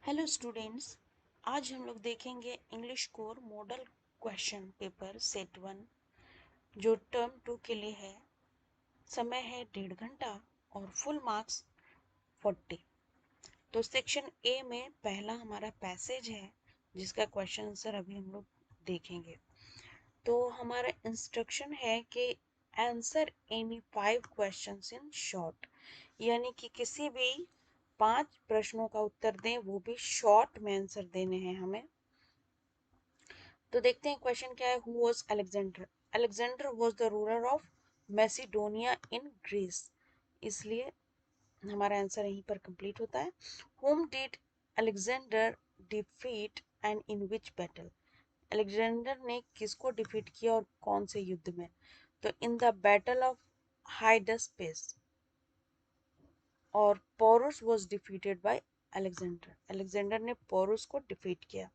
Hello students, आज हम लोग देखेंगे English core model question paper set 1 जो टर्म 2 के लिए है। समय है 1.5 घंटा और फुल मार्क्स 40। तो सेक्शन ए में पहला हमारा पैसेज है जिसका क्वेश्चन आंसर अभी हम लोग देखेंगे। तो हमारा इंस्ट्रक्शन है कि answer any 5 questions in short, यानी कि किसी भी 5 प्रश्नों का उत्तर दें, वो भी शॉर्ट में आंसर देने हैं हमें। तो देखते हैं क्वेश्चन क्या है। Who was Alexander? Alexander was the ruler of Macedonia in Greece, इसलिए हमारा आंसर यहीं पर कंप्लीट होता है। Whom did Alexander defeat and in which battle? Alexander ने किसको डिफीट किया और कौन से युद्ध में? तो in the battle of Hydaspes. और Porus was defeated by Alexander, Alexander ने पोरुस को डिफीट किया।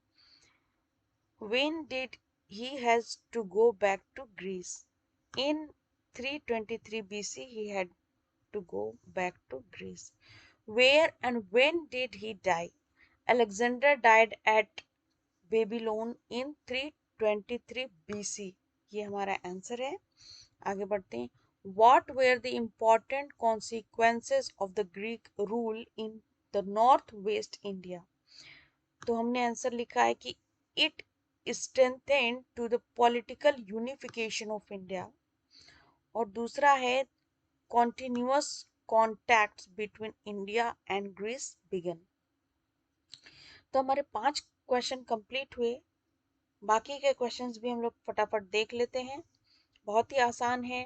When did he has to go back to Greece? In 323 BC he had to go back to Greece. Where and when did he die? Alexander died at Babylon in 323 BC. ये हमारा answer है। आगे बढ़ते हैं। What were the important consequences of the Greek rule in the northwest India? तो हमने answer लिखा है कि it strengthened to the political unification of India, और दूसरा है continuous contacts between India and Greece began। तो हमारे 5 क्वेश्चन कंप्लीट हुए। बाकी के क्वेश्चंस भी हम लोग फटाफट देख लेते हैं। बहुत ही आसान है।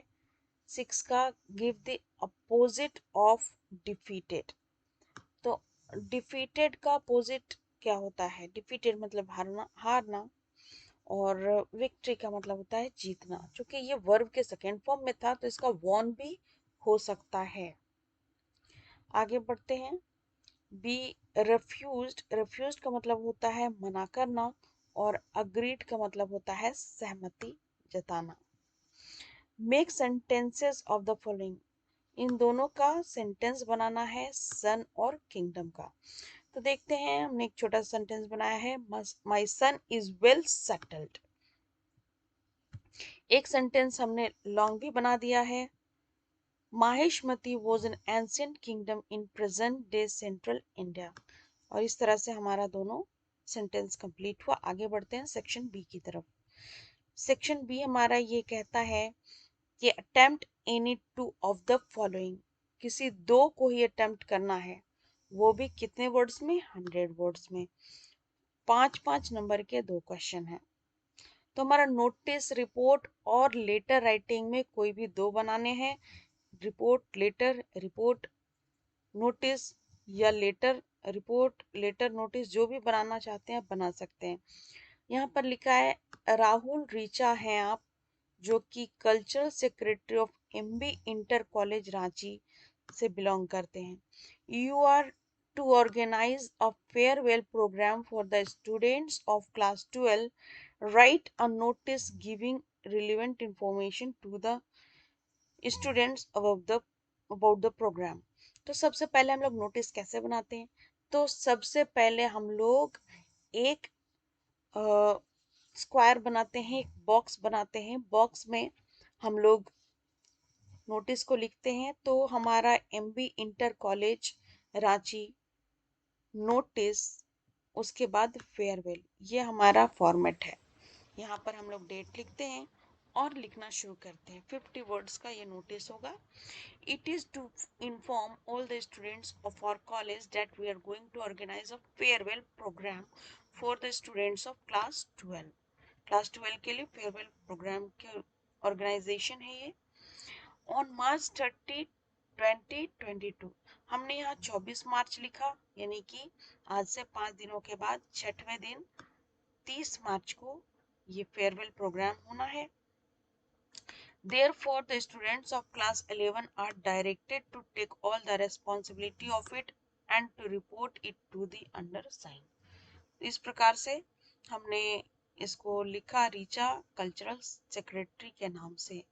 6 का give the opposite of defeated. तो डिफीटेड का अपोजिट क्या होता है? डिफीटेड मतलब हारना, हारना। और विक्ट्री का मतलब होता है जीतना। क्योंकि ये वर्ब के सेकेंड फॉर्म में था तो इसका वॉन भी हो सकता है। आगे बढ़ते हैं। बी रिफ्यूज्ड, रिफ्यूज्ड का मतलब होता है मना करना, और अग्रीड का मतलब होता है सहमति जताना। Make sentences of the following, इन दोनों का सेंटेंस बनाना है, सन और किंगडम का। तो देखते हैं, हमने एक छोटा सेंटेंस बनाया है, माई सन इज वेल सेटल्ड। एक सेंटेंस हमने लॉन्ग भी बना दिया है। Mahishmati was an ancient kingdom in present day central India. और इस तरह से हमारा दोनों सेंटेंस कंप्लीट हुआ। आगे बढ़ते हैं सेक्शन बी की तरफ। सेक्शन बी हमारा ये कहता है कि attempt any two of the following, किसी दो को ही अटेम्प्ट करना है, वो भी कितने वर्ड्स में? 100 वर्ड्स में। 5-5 नंबर के 2 क्वेश्चन हैं। तो हमारा नोटिस, रिपोर्ट और लेटर राइटिंग में कोई भी 2 बनाने हैं। रिपोर्ट लेटर, रिपोर्ट नोटिस, या लेटर रिपोर्ट लेटर नोटिस, जो भी बनाना चाहते हैं बना सकते हैं। यहाँ पर लिखा है राहुल रीचा हैं आप, जो कि cultural secretary of MB inter college Ranchi से बिलोंग करते हैं। You are to organise a farewell programme for the students of class 12। Write a notice giving relevant information to the students about the programme. तो सबसे पहले हम लोग notice कैसे बनाते हैं? तो सबसे पहले हम लोग एक स्क्वायर बनाते हैं, एक बॉक्स बनाते हैं। बॉक्स में हम लोग नोटिस को लिखते हैं। तो हमारा MB inter college Ranchi notice, उसके बाद फेयरवेल, ये हमारा फॉर्मेट है। यहाँ पर हम लोग डेट लिखते हैं और लिखना शुरू करते हैं। 50 वर्ड्स का ये नोटिस होगा। It is to inform all the students of our college that we are going to organize a farewell program for the students of class 12। Class 12 के लिए फेयरवेल प्रोग्राम के ऑर्गेनाइजेशन है ये। ऑन मार्च 30 2022, हमने यहाँ 24 मार्च लिखा, यानी कि आज से 5 दिनों के बाद 6वें दिन 30 मार्च को ये फेयरवेल प्रोग्राम होना है। Therefore, the students of class 11 are directed to take all the responsibility of it and to report it to the undersigned। इस प्रकार से हमने इसको लिखा रीचा कल्चरल सेक्रेटरी के नाम से,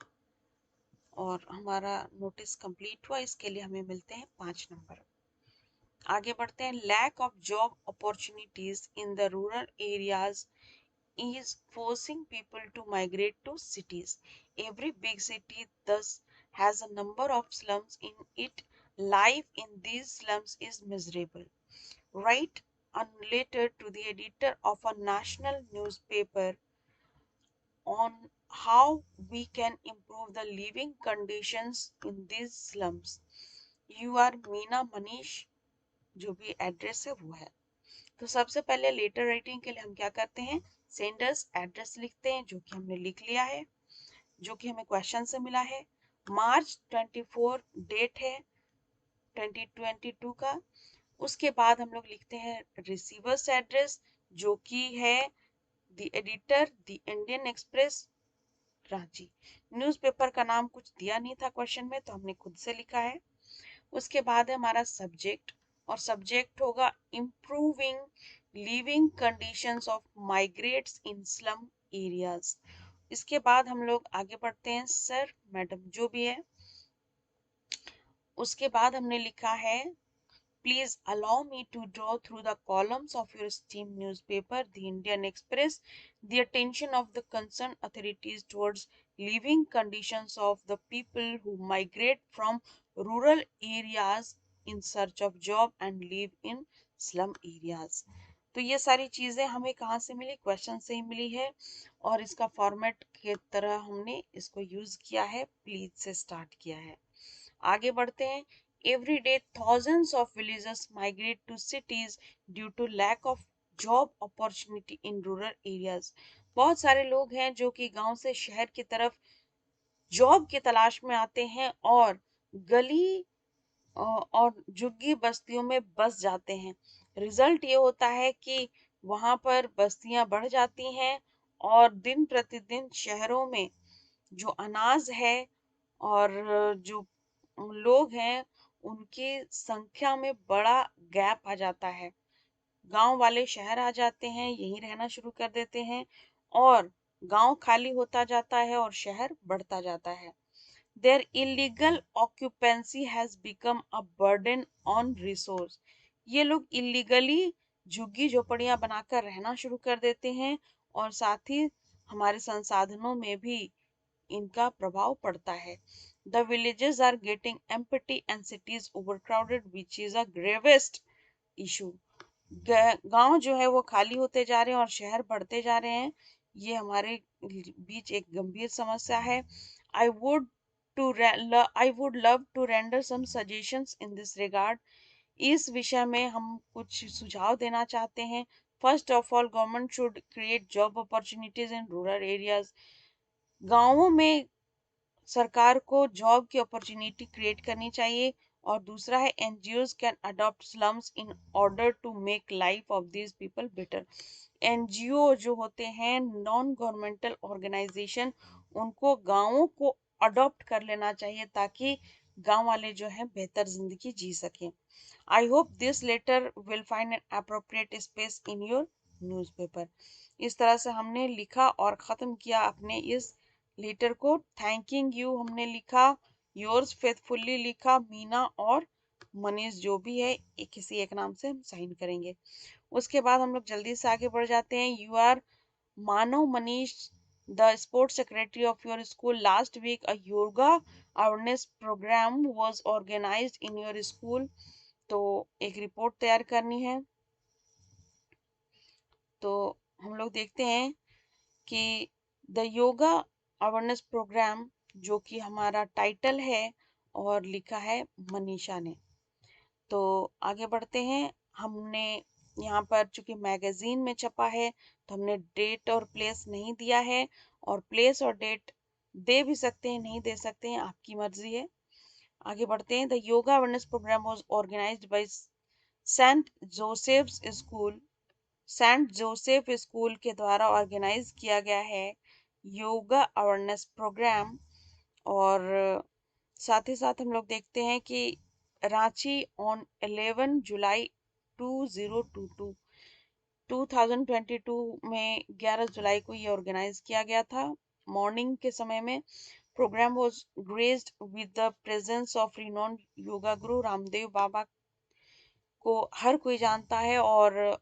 और हमारा नोटिस कंप्लीट हुआ। इसके लिए हमें मिलते हैं 5 नंबर। आगे बढ़ते हैं। Lack of job opportunities in the rural areas is forcing people to migrate to cities. Every big city thus has a number of slums in it. Life in these slums is miserable. Write a letter to the editor of a national newspaper on how we can improve the living conditions in these slums. You are Meena Manish, जो भी address है वो है। तो सबसे पहले letter writing के लिए हम क्या करते हैं, सेंडर्स एड्रेस लिखते हैं, जो कि हमने लिख लिया है, जो कि हमें क्वेश्चन से मिला है। मार्च 24 डेट है 2022 का। उसके बाद हम लोग लिखते हैं रिसीवर्स एड्रेस, जो कि है the editor the Indian express Ranchi. Newspaper का नाम कुछ दिया नहीं था क्वेश्चन में, तो हमने खुद से लिखा है। उसके बाद है हमारा सब्जेक्ट, और सब्जेक्ट होगा improving living conditions of migrates in slum areas. इसके बाद हम लोग आगे बढ़ते हैं, सर मैडम जो भी है। उसके बाद हमने लिखा है, please allow me to draw through the columns of your esteemed newspaper, The Indian Express, the attention of the concerned authorities towards living conditions of the people who migrate from rural areas in search of job and live in slum areas. तो ये सारी चीजें हमें कहाँ से मिली, question से ही मिली है, और इसका फॉर्मेट के तरह हमने इसको यूज किया है, प्लीज से स्टार्ट किया है। आगे बढ़ते हैं। Every day thousands of villagers migrate to cities due to lack of job opportunity in rural areas. बहुत सारे लोग हैं जो कि गांव से शहर की तरफ जॉब की तलाश में आते हैं और गली और झुग्गी बस्तियों में बस जाते हैं। रिजल्ट ये होता है कि वहां पर बस्तियां बढ़ जाती हैं और दिन प्रतिदिन शहरों में जो अनाज है और जो लोग हैं उनकी संख्या में बड़ा गैप आ जाता है। गांव वाले शहर आ जाते हैं, यहीं रहना शुरू कर देते हैं, और गांव खाली होता जाता है और शहर बढ़ता जाता है। Their illegal occupancy has become a burden on resource. ये लोग इलीगली झुग्गी झोपड़ियां बनाकर रहना शुरू कर देते हैं, और साथ ही हमारे संसाधनों में भी इनका प्रभाव पड़ता है। The villages are getting empty and cities overcrowded, which is a gravest issue. गांव जो है वो खाली होते जा रहे हैं और शहर बढ़ते जा रहे हैं, ये हमारे बीच एक गंभीर समस्या है। I would I would love to render some suggestions in this regard. इस विषय में हम कुछ सुझाव देना चाहते हैं। First of all, government should create job opportunities in rural areas. गांवों में सरकार को जॉब की अपॉर्चुनिटी क्रिएट करनी चाहिए। और दूसरा है, NGOs can adopt slums in order to make life of these people better. NGO जो होते हैं, नॉन गवर्नमेंटल ऑर्गेनाइजेशन, उनको गांवों को अडॉप्ट कर लेना चाहिए ताकि गांव वाले जो हैं बेहतर जिंदगी जी सकें। I hope this letter will find an appropriate space in your newspaper. इस तरह से हमने लिखा और ख़त्म किया अपने इस लेटर को। थैंकिंग यू हमने लिखा, योर्स फेथफुल्ली लिखा, मीना और मनीष जो भी है, किसी एक नाम से हम साइन करेंगे। उसके बाद हम लोग जल्दी से आगे बढ़ जाते हैं। You are Manav Manish, the sports secretary of your school. Last week a yoga awareness programme was organised in your school. तो एक रिपोर्ट तैयार करनी है। तो हम लोग देखते हैं कि द योगा अवेयरनेस प्रोग्राम, जो कि हमारा टाइटल है, और लिखा है मनीषा ने। तो आगे बढ़ते हैं। हमने यहाँ पर चूंकि मैगजीन में छपा है, तो हमने डेट और प्लेस नहीं दिया है, और प्लेस और डेट दे भी सकते हैं, नहीं दे सकते हैं, आपकी मर्जी है। आगे बढ़ते हैं। The yoga awareness programme was organised by Saint Joseph's school. Saint Joseph school के द्वारा ऑर्गेनाइज किया गया है योगा अवेयरनेस प्रोग्राम। और साथ ही साथ हम लोग देखते हैं कि रांची ऑन 11 जुलाई 2022 2022 में 11 जुलाई को ये ऑर्गेनाइज किया गया था। मॉर्निंग के समय में programme was graced with the presence of renowned yoga guru Ramdev बाबा को हर कोई जानता है, और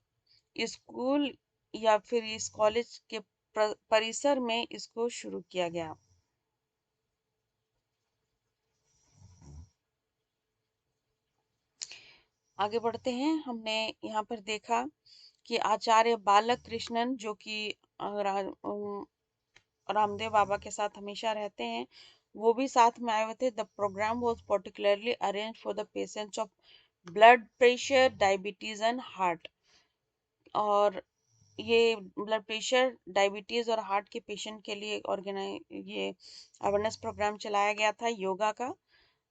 स्कूल या फिर इस कॉलेज के परिसर में इसको शुरू किया गया। आगे बढ़ते हैं। हमने यहाँ पर देखा कि आचार्य बालक कृष्णन, जो कि रामदेव बाबा के साथ हमेशा रहते हैं, वो भी साथ में आए हुए थे। The programme was particularly arrange for the patients of blood pressure, diabetes and heart. और ये ब्लड प्रेशर, डायबिटीज और हार्ट के पेशेंट के लिए ये अवेयरनेस प्रोग्राम चलाया गया था योगा का।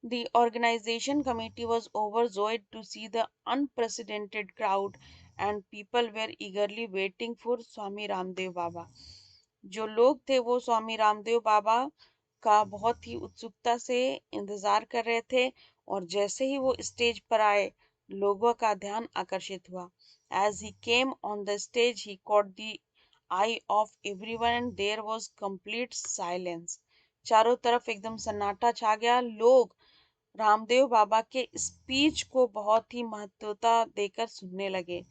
The organization committee was overjoyed to see the unprecedented crowd, and people were eagerly waiting for Swami Ramdev Baba. जो लोग थे वो स्वामी रामदेव बाबा का बहुत ही उत्सुकता से इंतजार कर रहे थे, और जैसे ही वो स्टेज पर आए, लोगों का ध्यान आकर्षित हुआ। As he came on the stage, he caught the eye of everyone and there was complete silence। चारों तरफ एकदम सन्नाटा छा गया। लोग रामदेव बाबा के स्पीच को बहुत ही महत्वता देकर सुनने लगे।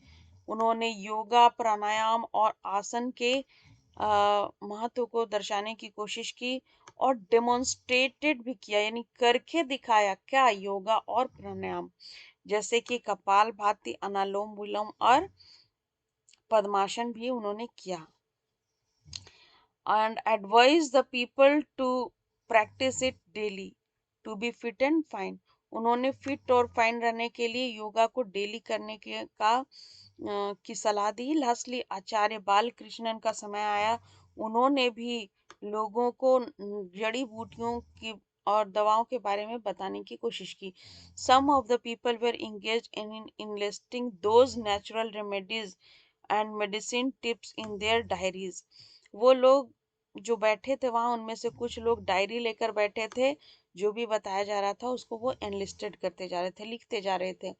उन्होंने योगा, प्राणायाम और आसन के महत्व को दर्शाने की कोशिश की, और डेमोन्स्ट्रेटेड भी किया, यानी करके दिखाया क्या, योगा और प्राणायाम, जैसे कि कपाल भाती, अनुलोम विलोम और पद्मासन भी उन्होंने किया। And advise the people to practice it daily to be fit and fine। उन्होंने फिट और फाइन रहने के लिए योगा को डेली करने की सलाह दी। लास्टली आचार्य बालकृष्णन का समय आया। उन्होंने भी लोगों को जड़ी बूटियों की और दवाओं के बारे में बताने की कोशिश की। Some of the people were engaged in enlisting those natural remedies and medicine tips in their diaries। वो लोग जो बैठे थे वहां, उनमें से कुछ लोग डायरी लेकर बैठे थे। जो भी बताया जा रहा था उसको वो एनलिस्टेड करते जा रहे थे, लिखते जा रहे थे।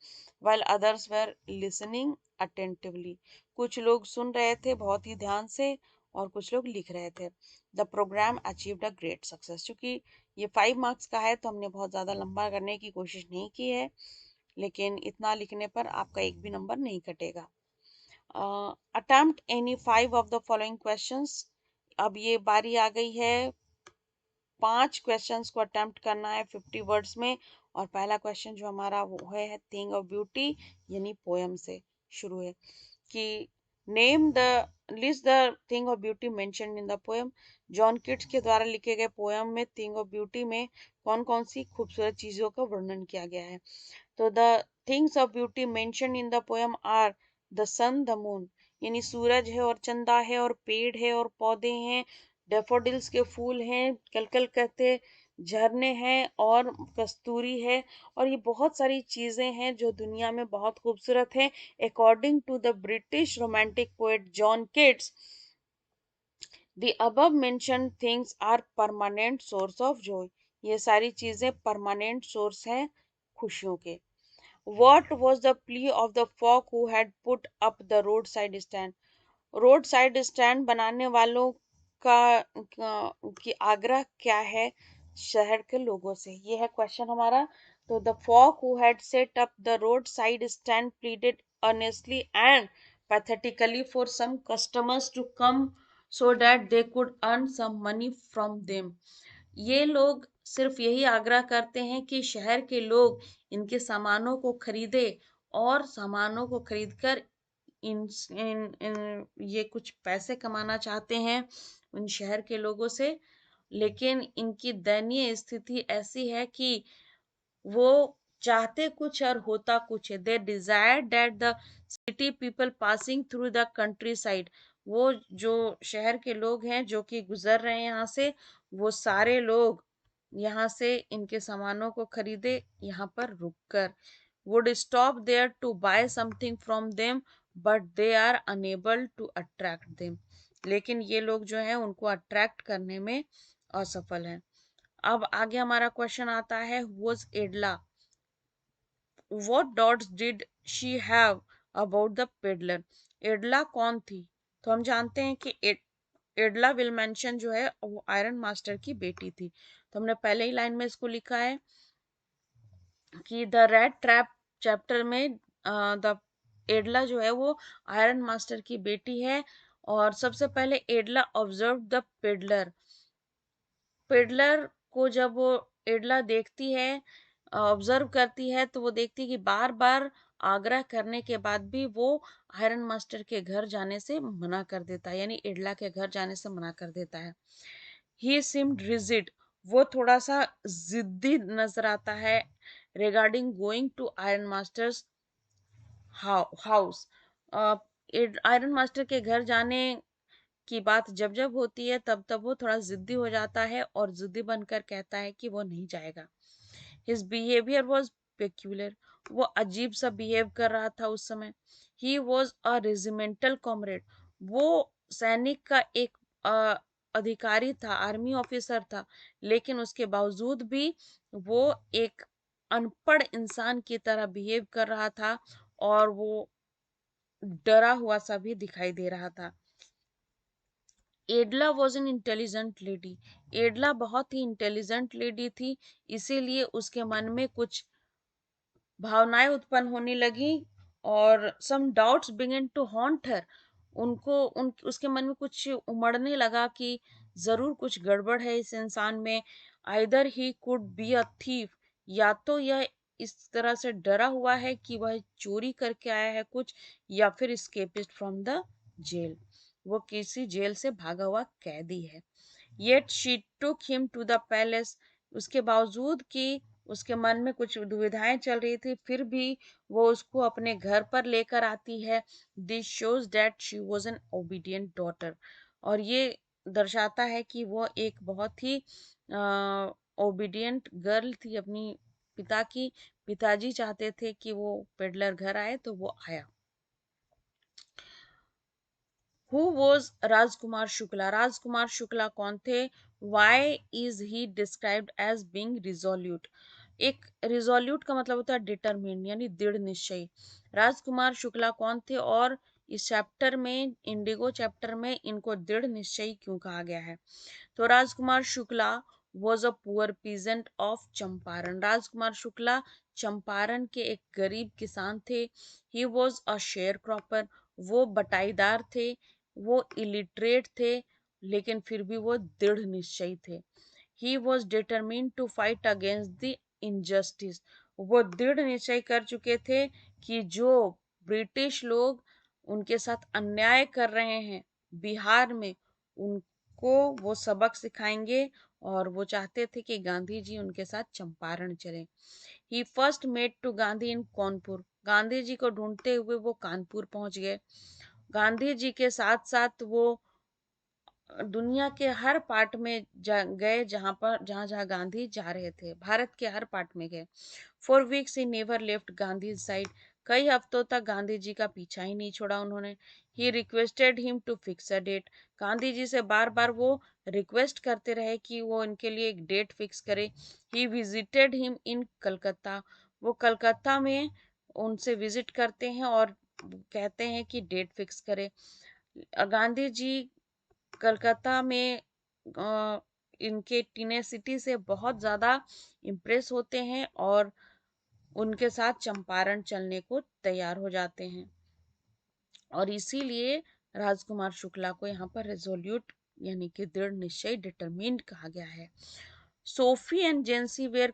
while others were listening attentively। कुछ लोग सुन रहे थे बहुत ही ध्यान से, और कुछ लोग लिख रहे थे। The programme achieved a great success. क्योंकि ये 5 मार्क्स का है तो हमने बहुत ज़्यादा लंबा करने की कोशिश नहीं की है, लेकिन इतना लिखने पर आपका एक भी नंबर नहीं कटेगा। Attempt any 5 of the following questions. अब ये बारी आ गई है 5 क्वेश्चंस को अटेम्प्ट करना है 50 वर्ड्स में। और पहला क्वेश्चन जो हमारा वो है थिंग ऑफ ब्यूटी, यानी पोयम से शुरू है कि name the list the thing of beauty mentioned in the poem. John Keats के द्वारा लिखे गए पोएम में थिंग ऑफ ब्यूटी में कौन कौन सी खूबसूरत चीजों का वर्णन किया गया है। तो the things of beauty mentioned in the poem are the sun, the moon, यानी सूरज है और चंदा है और पेड़ है और पौधे हैं, डेफोडिल्स के फूल हैं, कलकल कहते झरने हैं और कस्तूरी है। और ये बहुत सारी चीजें हैं जो दुनिया में बहुत खूबसूरत हैं। According to the British romantic poet John Keats, the above mentioned things are permanent source of joy. ये सारी चीजें परमानेंट सोर्स हैं खुशियों के। What was the plea of the folk who had put up the roadside stand? Road side stand बनाने वालों की आग्रह क्या है शहर के लोगों से, ये है क्वेश्चन हमारा। तो the folk who had set up the roadside stand pleaded earnestly and pathetically for some customers to come so that they could earn some money from them। ये लोग सिर्फ यही आग्रह करते हैं कि शहर के लोग इनके सामानों को खरीदे, और सामानों को खरीदकर इन ये कुछ पैसे कमाना चाहते हैं उन शहर के लोगों से। लेकिन इनकी दयनीय स्थिति ऐसी है कि वो चाहते कुछ और होता कुछ है। They desire that the city people passing through the countryside, वो जो शहर के लोग हैं जो कि गुजर रहे हैं यहाँ से, वो सारे लोग यहाँ से इनके सामानों को खरीदे, यहाँ पर रुककर would stop there to buy something from them, but they are unable to attract them। लेकिन ये लोग जो हैं उनको अट्रैक्ट करने में असफल हैं। अब आगे हमारा क्वेश्चन आता है was एडला, what doubts did she have about the peddler। एडला कौन थी। तो हम जानते हैं कि एडला विलमेंशन जो है वो आयरन मास्टर की बेटी थी। तो हमने पहले ही लाइन में इसको लिखा है कि द रेड ट्रैप चैप्टर में द एडला जो है वो आयरन मास्टर की बेटी है। और सबसे पहले एडला ऑब्जर्व द पेडलर। पेडलर को जब वो एडला देखती है, ऑब्जर्व करती है, तो वो देखती है कि बार बार आग्रह करने के बाद भी वो आयरन मास्टर के घर जाने से मना कर देता है, यानी एडला के घर जाने से मना कर देता है। ही सिम्ड रिजिड, वो थोड़ा सा जिद्दी नजर आता है regarding going to iron master's house. Iron master के घर जाने की बात जब जब होती है तब तब वो थोड़ा जिद्दी हो जाता है और जिद्दी बनकर कहता है कि वो नहीं जाएगा। हिज बिहेवियर वॉज पेक्यूलर, वो अजीब सा बिहेव कर रहा था उस समय। ही वॉज अ रेजिमेंटल कॉमरेड, वो सैनिक का एक अ, अधिकारी था, आर्मी ऑफिसर था, लेकिन उसके बावजूद भी वो एक अनपढ़ इंसान की तरह बिहेव कर रहा था और वो डरा हुआ सा भी दिखाई दे रहा था। एडला वॉज एन इंटेलिजेंट लेडी, एडला बहुत ही इंटेलिजेंट लेडी थी, इसीलिए उसके मन में कुछ भावनाएं उत्पन्न होने लगी और some doubts began to haunt her. उसके मन में कुछ उमड़ने लगा कि जरूर कुछ गड़बड़ है इस इंसान में। Either he could be a thief, या तो यह इस तरह से डरा हुआ है कि वह चोरी करके आया है कुछ, या फिर escapist फ्रॉम द जेल, वो किसी जेल से भागा हुआ कैदी है। Yet she took him to the palace, उसके बावजूद कि उसके मन में कुछ दुविधाएं चल रही थी, फिर भी वो उसको अपने घर पर लेकर आती है। This shows that she was an obedient daughter, और ये दर्शाता है कि वो एक बहुत ही ओबीडियंट गर्ल थी अपनी पिता की। पिताजी चाहते थे कि वो पेडलर घर आए तो वो आया। हु वॉज राजकुमार शुक्ला, राजकुमार शुक्ला कौन थे? Why is he described as being resolute, एक रिजोल्यूट का मतलब होता है डिटरमिन, यानी दृढ़ निश्चयी। राजकुमार शुक्ला कौन थे और इस चैप्टर में, इंडिगो चैप्टर में, इनको दृढ़ निश्चयी क्यों कहा गया है? तो Rajkumar Shukla was a poor peasant of Champaran, Rajkumar Shukla Champaran के एक गरीब किसान थे। He was a sharecropper, वो बटाईदार थे, वो इलिटरेट थे, लेकिन फिर भी वो दृढ़ निश्चयी थे। He was determined to fight against the injustice, वो दृढ़ निश्चय कर चुके थे कि जो ब्रिटिश लोग उनके साथ अन्याय कर रहे हैं बिहार में, उनको वो सबक सिखाएंगे। और वो चाहते थे कि गांधी जी उनके साथ चंपारण चले। ही फर्स्ट मेट टू गांधी इन कानपुर, गांधी जी को ढूंढते हुए वो कानपुर पहुंच गए। गांधी जी के साथ साथ वो दुनिया के हर पार्ट में गए, जहां जहां गांधी जा रहे थे, भारत के हर पार्ट में गए। For weeks he never left Gandhi side, कई हफ्तों तक गांधी जी का पीछा ही नहीं छोड़ा उन्होंने। He requested him to fix a date, Gandhi ji से बार बार वो रिक्वेस्ट करते रहे कि वो इनके लिए एक डेट फिक्स करे। He visited him in Calcutta, वो कलकत्ता में उनसे विजिट करते हैं और कहते हैं कि डेट फिक्स करे। गांधी जी कलकत्ता में इनके टीनेसिटी से बहुत ज्यादा इम्प्रेस होते हैं और उनके साथ चंपारण चलने को तैयार हो जाते हैं। और इसीलिए राजकुमार शुक्ला को यहाँ पर रेजोल्यूट, यानी कि दृढ़ निश्चय, डिटरमिन्ड कहा गया है। Sophie and Jansie were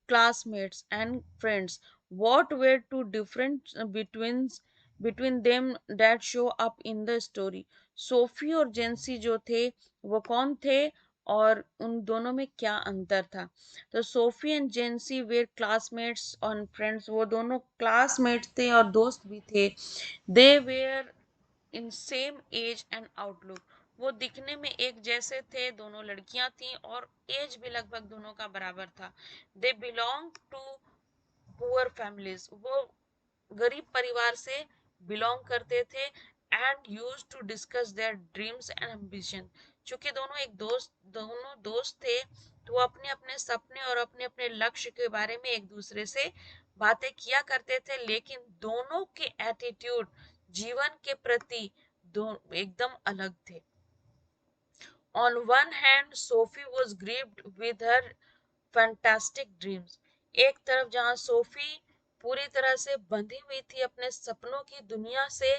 classmates and friends, what were two different between them that show up in the story? Sophie और जेंसी जो थे वो कौन थे और उन दोनों में क्या अंतर था? तो Sophie and Jansie were classmates और फ्रेंड्स, वो दोनों क्लासमेट्स थे और दोस्त भी थे। They were in same age and outlook, वो दिखने में एक जैसे थे, दोनों लड़कियां थीं और एज भी लगभग दोनों का बराबर था। They belong to poor families, वो गरीब परिवार से बिलोंग करते थे। And use to discuss their dreams and ambition, चूंकि दोनों दोस्त थे, तो वो अपने अपने सपने और अपने अपने लक्ष्य के बारे में एक दूसरे से बातें किया करते थे, लेकिन दोनों के एटीट्यूड जीवन के प्रति दो एकदम अलग थे। On one hand Sophie was grieved with her fantastic dreams, एक तरफ जहां सोफी पूरी तरह से बंधी हुई थी अपने सपनों की दुनिया से।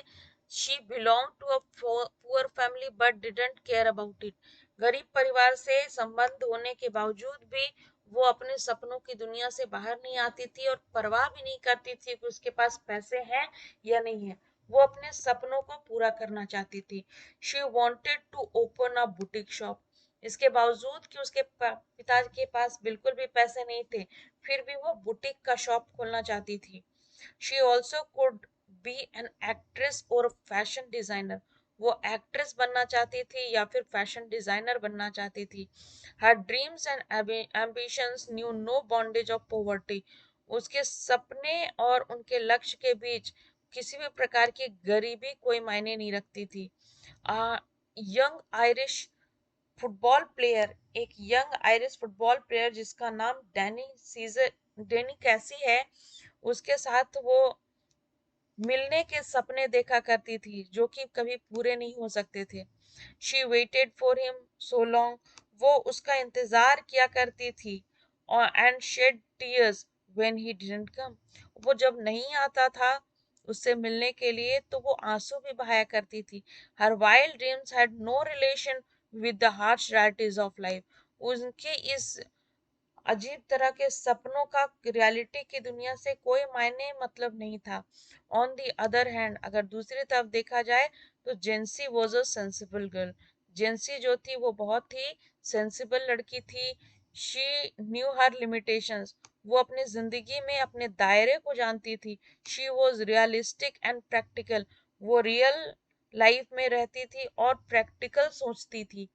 She belong to a poor family but didn't care about it. गरीब परिवार से संबंध होने के बावजूद भी वो अपने सपनों की दुनिया से बाहर नहीं आती थी और परवाह भी नहीं करती थी कि उसके पास पैसे हैं या नहीं है। वो अपने सपनों को पूरा करना चाहती थी। She wanted to open a boutique shop. इसके बावजूद कि उसके पिताजी के पास बिल्कुल भी पैसे नहीं थे, फिर भी वो बुटीक का शॉप खोलना चाहती थी। She also could be an actress और फैशन डिजाइनर। वो एक्ट्रेस बनना चाहती थी या फिर फैशन डिजाइनर बनना चाहती थी। Her dreams and ambitions knew no bondage of poverty. उसके सपने और उनके लक्ष्य के बीच किसी भी प्रकार की गरीबी कोई मायने नहीं रखती थी। यंग आयरिश फुटबॉल प्लेयर, एक यंग आयरिश फुटबॉल प्लेयर जिसका नाम डेनी कैसी है, उसके साथ वो मिलने के सपने देखा करती थी जो कि कभी पूरे नहीं हो सकते थे। She waited for him so long. वो उसका इंतजार किया करती थी और and shed tears when he didn't come. वो जब नहीं आता था उससे मिलने के लिए तो वो आंसू भी बहाया करती थी। Her wild dreams had no relation with the harsh realities of life. उनके इस अजीब तरह के सपनों का रियलिटी की दुनिया से कोई मायने मतलब नहीं था। ऑन दी अदर हैंड, अगर दूसरी तरफ देखा जाए तो जेंसी वॉज अ सेंसिबल गर्ल। जेंसी जो थी वो बहुत ही सेंसिबल लड़की थी। She knew her limitations. वो अपनी जिंदगी में अपने दायरे को जानती थी। She was realistic and practical. वो रियल लाइफ में रहती थी और प्रैक्टिकल सोचती थी।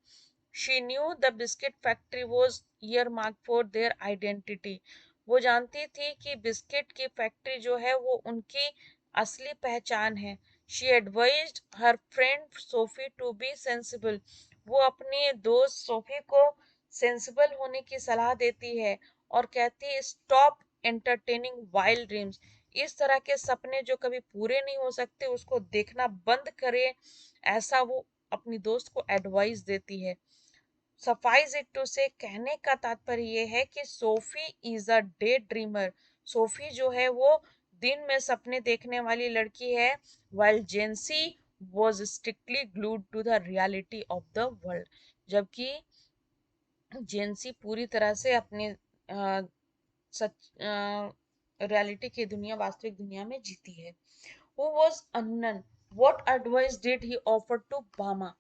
She knew the biscuit factory was year mark for their identity. वो जानती थी कि बिस्किट की फैक्ट्री जो है वो उनकी असली पहचान है। She advised her friend Sophie to be sensible. वो अपनी दोस्त सोफी को सेंसिबल होने की सलाह देती है और कहती है स्टॉप एंटरटेनिंग वाइल्ड ड्रीम्स। इस तरह के सपने जो कभी पूरे नहीं हो सकते उसको देखना बंद करे, ऐसा वो अपनी दोस्त को एडवाइस देती है। सफाइज इट टू से, कहने का तात्पर्य ये है कि Sophie is a day dreamer. Sophie जो है वो दिन में सपने देखने वाली लड़की है। While Jansie was strictly glued to the reality of the world. जबकि जेंसी पूरी तरह से अपने सच रियलिटी की दुनिया, वास्तविक दुनिया में जीती है। Who was Annan? What advice did he offer to Bama?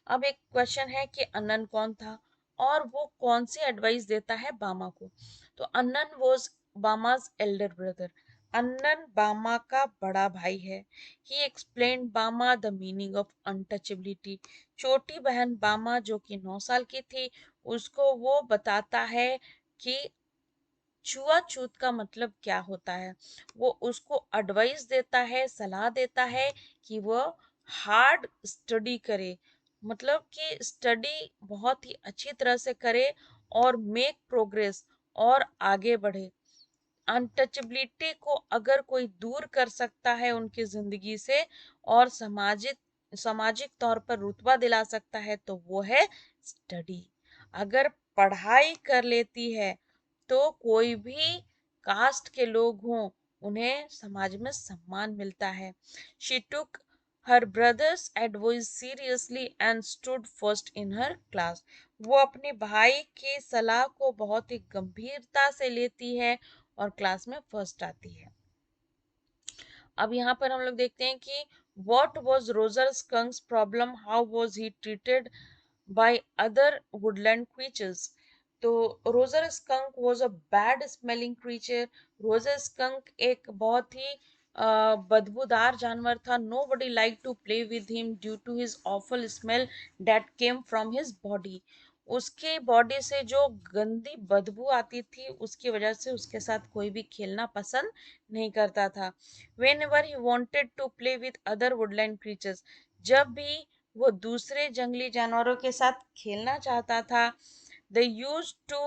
अब एक क्वेश्चन है कि अन्नन कौन था और वो कौन सी एडवाइस देता है बामा को। तो अन्नन वॉज बामाज एल्डर ब्रदर। अन्नन बामा का बड़ा भाई है। ही एक्सप्लेन बामा द मीनिंग ऑफ अनटचेबिलिटी। छोटी बहन बामा जो कि 9 साल की थी उसको वो बताता है कि छुआछूत का मतलब क्या होता है। वो उसको एडवाइस देता है, सलाह देता है कि वो हार्ड स्टडी करे, मतलब कि स्टडी बहुत ही अच्छी तरह से करे और मेक प्रोग्रेस और आगे बढ़े। अनटचेबिलिटी को अगर कोई दूर कर सकता है उनकी जिंदगी से और सामाजिक तौर पर रुतबा दिला सकता है तो वो है स्टडी। अगर पढ़ाई कर लेती है तो कोई भी कास्ट के लोग हों उन्हें समाज में सम्मान मिलता है। She took her brothers advice seriously and stood first in her class. वो अपने भाई की सलाह को बहुत ही गंभीरता से लेती है और क्लास में फर्स्ट आती है। अब यहाँ पर हम लोग देखते हैं कि what was Roger Skunk's problem? How was he treated by other woodland creatures? तो Roger skunk was a bad smelling creature. Roger skunk एक बहुत ही बदबूदार जानवर था। Nobody like to play with him due to his awful smell that came from his body. उसके body से जो गंदी बदबू आती थी उसकी वजह से उसके साथ कोई भी खेलना पसंद नहीं करता था। Whenever he wanted to play with other woodland creatures, जब भी वो दूसरे जंगली जानवरों के साथ खेलना चाहता था, they used to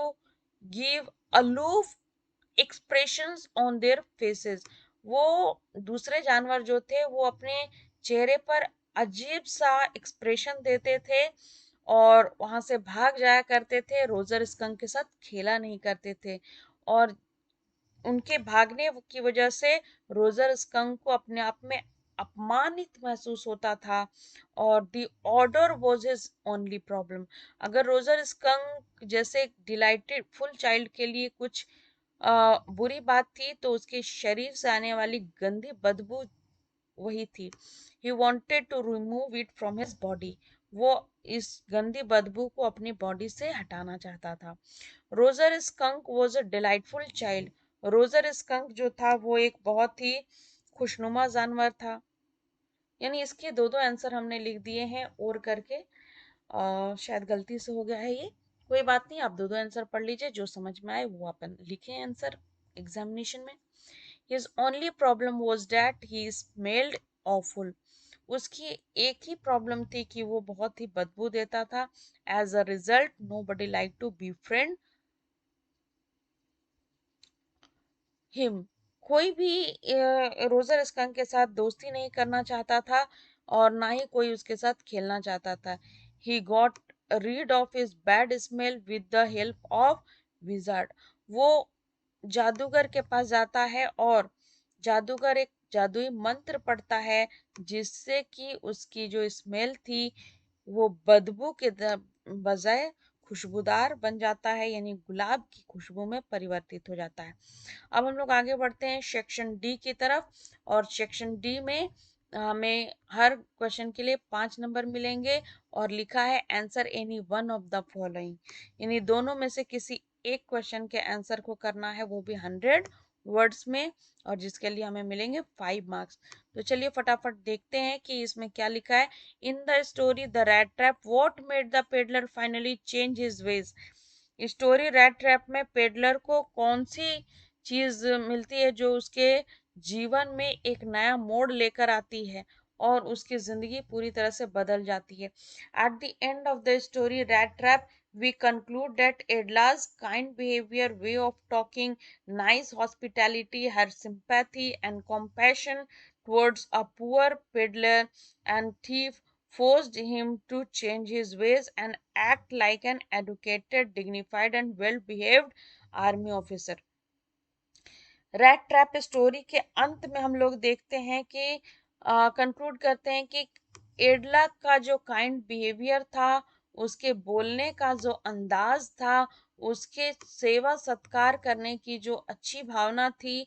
give aloof expressions on their faces. वो दूसरे जानवर जो थे वो अपने चेहरे पर अजीब सा एक्सप्रेशन देते थे और वहां से भाग जाया करते थे। रोजर स्कंक के साथ खेला नहीं करते थे और उनके भागने की वजह से रोजर स्कंक को अपने आप में अपमानित महसूस होता था और the order was his only problem. अगर रोजर स्कंक जैसे डिलाइटेड फुल चाइल्ड के लिए कुछ बुरी बात थी तो उसके शरीर से आने वाली गंदी बदबू वही थी। He wanted to remove it from his body. वो इस गंदी बदबू को अपनी बॉडी से हटाना चाहता था। Roger skunk was a delightful child. Roger skunk जो था वो एक बहुत ही खुशनुमा जानवर था। यानी इसके दो दो आंसर हमने लिख दिए हैं और करके, शायद गलती से हो गया है ये, कोई बात नहीं, आप दो दो आंसर पढ़ लीजिए, जो समझ में आए वो अपन लिखे आंसर एग्जामिनेशन में। His only problem was that he smelled awful. उसकी एक ही प्रॉब्लम थी कि वो बहुत ही बदबू देता था। As a result nobody liked to befriend him. कोई भी रोजर स्कंक के साथ दोस्ती नहीं करना चाहता था और ना ही कोई उसके साथ खेलना चाहता था। He got rid of his bad smell with the help of wizard. वो जादूगर के पास जाता है और जादूगर एक जादुई मंत्र पढ़ता है जिससे कि उसकी जो स्मेल थी वो बदबू के बजाय खुशबूदार बन जाता है, यानी गुलाब की खुशबू में परिवर्तित हो जाता है। अब हम लोग आगे बढ़ते हैं सेक्शन डी की तरफ, और सेक्शन डी में हमें हर क्वेश्चन के लिए 5 नंबर मिलेंगे और लिखा है answer any one of the following, यानी दोनों में से किसी एक क्वेश्चन के आंसर को करना है, वो भी 100 वर्ड्स में, और जिसके लिए हमें मिलेंगे 5 मार्क्स। तो चलिए फटाफट देखते हैं कि इसमें क्या लिखा है। In the story the rat trap what made the peddler finally change his veg. Story rat trap में पेडलर को कौन सी चीज मिलती है जो उसके जीवन में एक नया मोड़ लेकर आती है और उसकी जिंदगी पूरी तरह से बदल जाती है। Eight the end of the story rat trap we conclude that Edla's kind behavior, way of talking, nice hospitality, her sympathy and compassion towards a poor peddler and thief forced him to change his ways and act like an educated, dignified, and well behaved army officer. Rat trap story के अंत में हम लोग देखते हैं कि conclude करते हैं कि एडला का जो काइंड बिहेवियर था, उसके बोलने का जो अंदाज था, उसके सेवा सत्कार करने की जो अच्छी भावना थी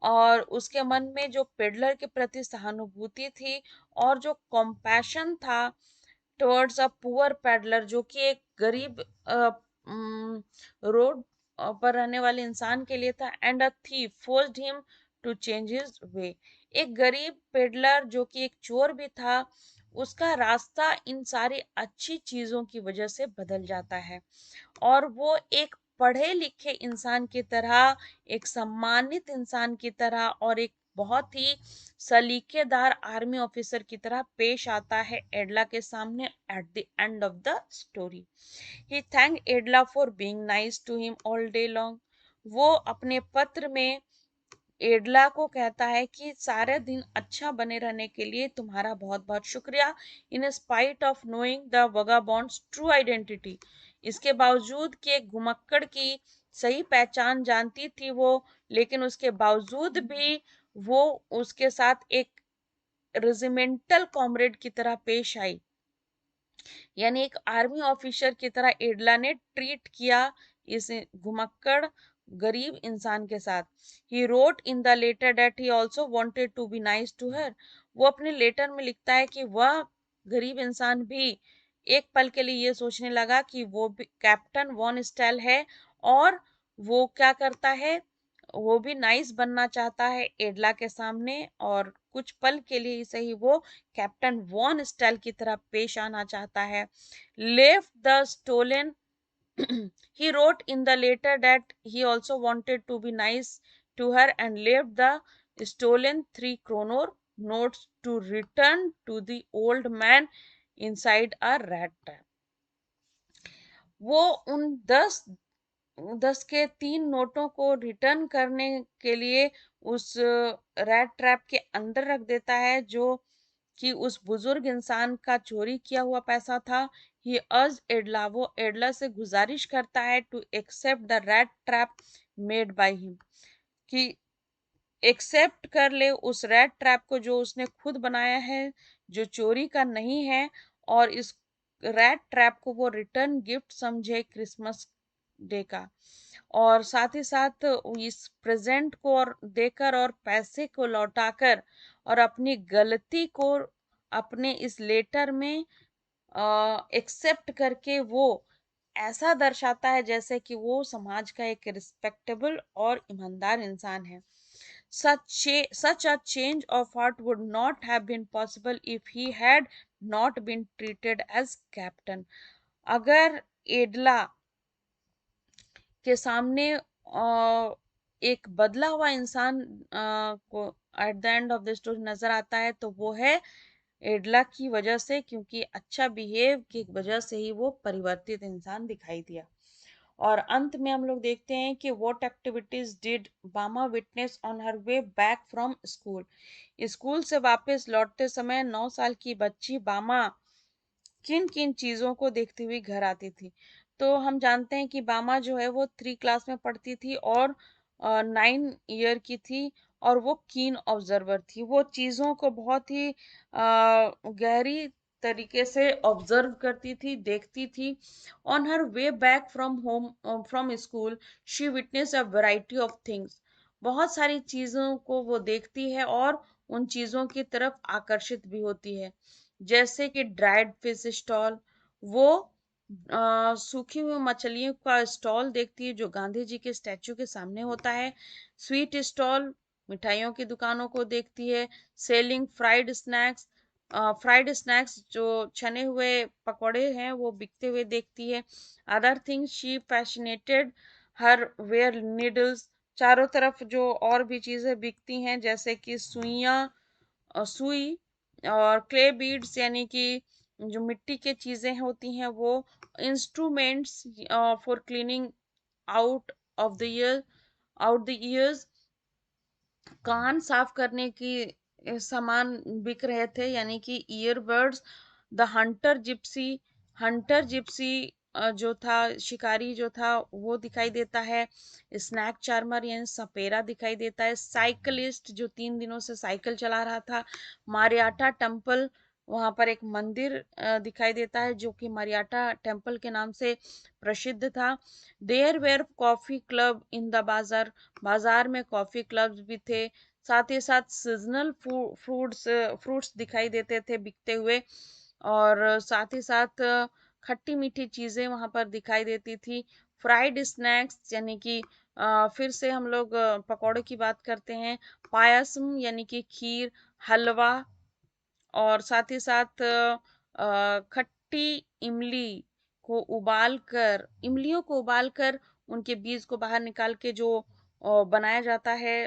और उसके मन में जो पेडलर के प्रति सहानुभूति थी और जो कॉम्पैशन था टुवर्ड्स अ पुअर पेडलर, जो कि एक गरीब रोड पर रहने वाले इंसान के लिए था, and a thief forced him to change his way. एक गरीब पेडलर जो कि एक चोर भी था, उसका रास्ता इन सारी अच्छी चीजों की वजह से बदल जाता है और वो एक पढ़े लिखे इंसान की तरह, एक सम्मानित इंसान की तरह और एक बहुत ही सलीकेदार आर्मी ऑफिसर की तरह पेश आता है एडला के सामने at the end of the story. He thank Edla for being nice to him all day long. वो अपने पत्र में एडला को कहता है कि सारे दिन अच्छा बने रहने के लिए तुम्हारा बहुत बहुत शुक्रिया। In spite of knowing the vagabond's true identity, इसके बावजूद कि एक घुमक्कड़ की सही पहचान जानती थी वो, लेकिन उसके बावजूद भी वो उसके साथ एक रेजिमेंटल कॉमरेड की तरह पेश आई, यानी एक आर्मी ऑफिसर की तरह एडला ने ट्रीट किया इस घुमक्कड़ गरीब इंसान के साथ। He wrote in the letter that he also wanted to be nice to her. वो अपने लेटर में लिखता है कि वह गरीब इंसान भी एक पल के लिए ये सोचने लगा कि वो भी कैप्टन वॉन स्टाइल है और वो क्या करता है, वो भी नाइस बनना चाहता है एडला के सामने, और कुछ पल के लिए ही सही वो कैप्टन वॉन स्टाइल की तरह पेश आना चाहता है। Left the stolen he wrote in the letter that he also wanted to be nice to her and left the stolen 3 kroner notes to return to the old man inside a rat trap. वो उन 10 के 3 नोटों को return करने के लिए उस rat trap के अंदर रख देता है जो कि उस बुजुर्ग इंसान का चोरी किया हुआ पैसा था। ही अर्ज एडला, वो एडला से गुजारिश करता है to accept the rat trap made by him, कि एक्सेप्ट कर ले उस रैट ट्रैप को जो उसने खुद बनाया है, जो चोरी का नहीं है, और इस रैट ट्रैप को वो रिटर्न गिफ्ट समझे क्रिसमस डे का। और साथ ही साथ इस प्रेजेंट को और देकर और पैसे को लौटाकर और अपनी गलती को अपने इस लेटर में एक्सेप्ट करके वो ऐसा दर्शाता है जैसे कि वो समाज का एक रिस्पेक्टेबल और ईमानदार इंसान है। Such a change of heart would not have been possible if he had not been treated as captain. अगर एडला के सामने एक बदला हुआ इंसान को eight the end of the story नजर आता है तो वो है एडला की वजह से, क्योंकि अच्छा बिहेव की वजह से ही वो परिवर्तित इंसान दिखाई दिया। और अंत में हम लोग देखते हैं कि व्हाट एक्टिविटीज डिड बामा witness on her way back from school. School से वापस लौटते समय 9 साल की बच्ची बामा किन किन चीजों को देखती हुई घर आती थी। तो हम जानते हैं कि बामा जो है वो 3 क्लास में पढ़ती थी और 9 ईयर की थी, और वो कीन ऑब्जर्वर थी। वो चीजों को बहुत ही गहरी तरीके से ऑब्जर्व करती थी, देखती थी। On her way back from home from school she witness a variety of things. बहुत सारी चीजों को वो देखती है और उन चीजों की तरफ आकर्षित भी होती है। जैसे कि ड्राइड फिश स्टॉल, वो सूखी हुई मछलियों का स्टॉल देखती है जो गांधी जी के स्टैचू के सामने होता है। स्वीट स्टॉल, मिठाइयों की दुकानों को देखती है। सेलिंग फ्राइड स्नैक्स जो छने हुए पकौड़े हैं वो बिकते हुए देखती है। Other things she fascinated her were needles. चारों तरफ जो और भी चीजें बिकती हैं जैसे कि सुई और क्ले बीड्स, यानी कि जो मिट्टी के चीजें होती हैं वो, instruments for cleaning out of the ear out the ears, कान साफ करने की सामान बिक रहे थे, यानी कि ईयरबड्स। द हंटर जिप्सी जो था, शिकारी जो था वो दिखाई देता है। स्नैक चार्मर यानी सपेरा दिखाई देता है। साइकिलिस्ट जो 3 दिनों से साइकिल चला रहा था। मारियाटा टेम्पल, वहां पर एक मंदिर दिखाई देता है जो कि मारियाटा टेम्पल के नाम से प्रसिद्ध था। There were coffee club in the bazaar, बाजार में कॉफी क्लब्स भी थे। साथ ही साथ सीजनल फ्रूट्स दिखाई देते थे बिकते हुए। और साथ ही साथ खट्टी मीठी चीजें वहां पर दिखाई देती थी। फ्राइड स्नैक्स यानी कि फिर से हम लोग पकौड़े की बात करते हैं। पायसम यानी कि खीर, हलवा, और साथ ही साथ खट्टी इमलियों को उबाल कर उनके बीज को बाहर निकाल के जो बनाया जाता है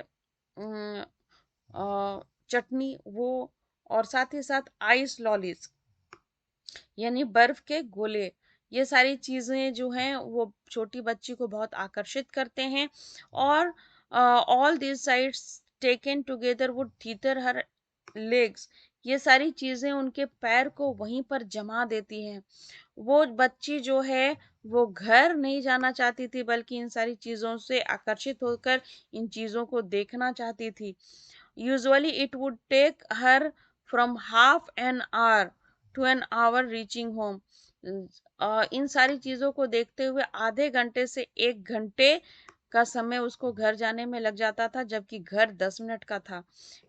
चटनी, वो। और साथ ही साथ आइस लॉलीज यानी बर्फ के गोले। ये सारी चीजें जो हैं वो छोटी बच्ची को बहुत आकर्षित करते हैं। और all this sides taken together would theta her legs. ये सारी चीजें उनके पैर को वहीं पर जमा देती हैं। वो बच्ची जो है वो घर नहीं जाना चाहती थी, बल्कि इन सारी चीजों से आकर्षित होकर इन चीजों को देखना चाहती थी। Usually it would take her from half an hour to an hour reaching home. इन सारी चीजों को देखते हुए आधे घंटे से 1 घंटे का समय उसको घर जाने में लग जाता था, जबकि घर 10 मिनट का था।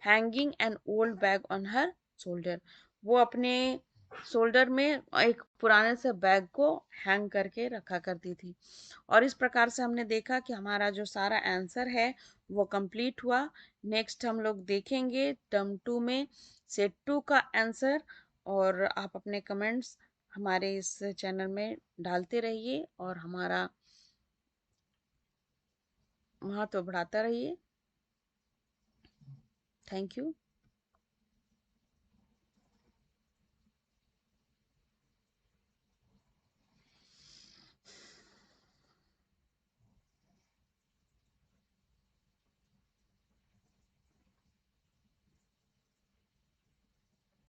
Hanging an old bag on her shoulder, वो अपने शोल्डर में एक पुराने से बैग को हैंग करके रखा करती थी। और इस प्रकार से हमने देखा कि हमारा जो सारा आंसर है वो कंप्लीट हुआ। नेक्स्ट हम लोग देखेंगे टर्म 2 में सेट 2 का आंसर। और आप अपने कमेंट्स हमारे इस चैनल में डालते रहिए और हमारा महत्व बढ़ाता रहिए। Thank you.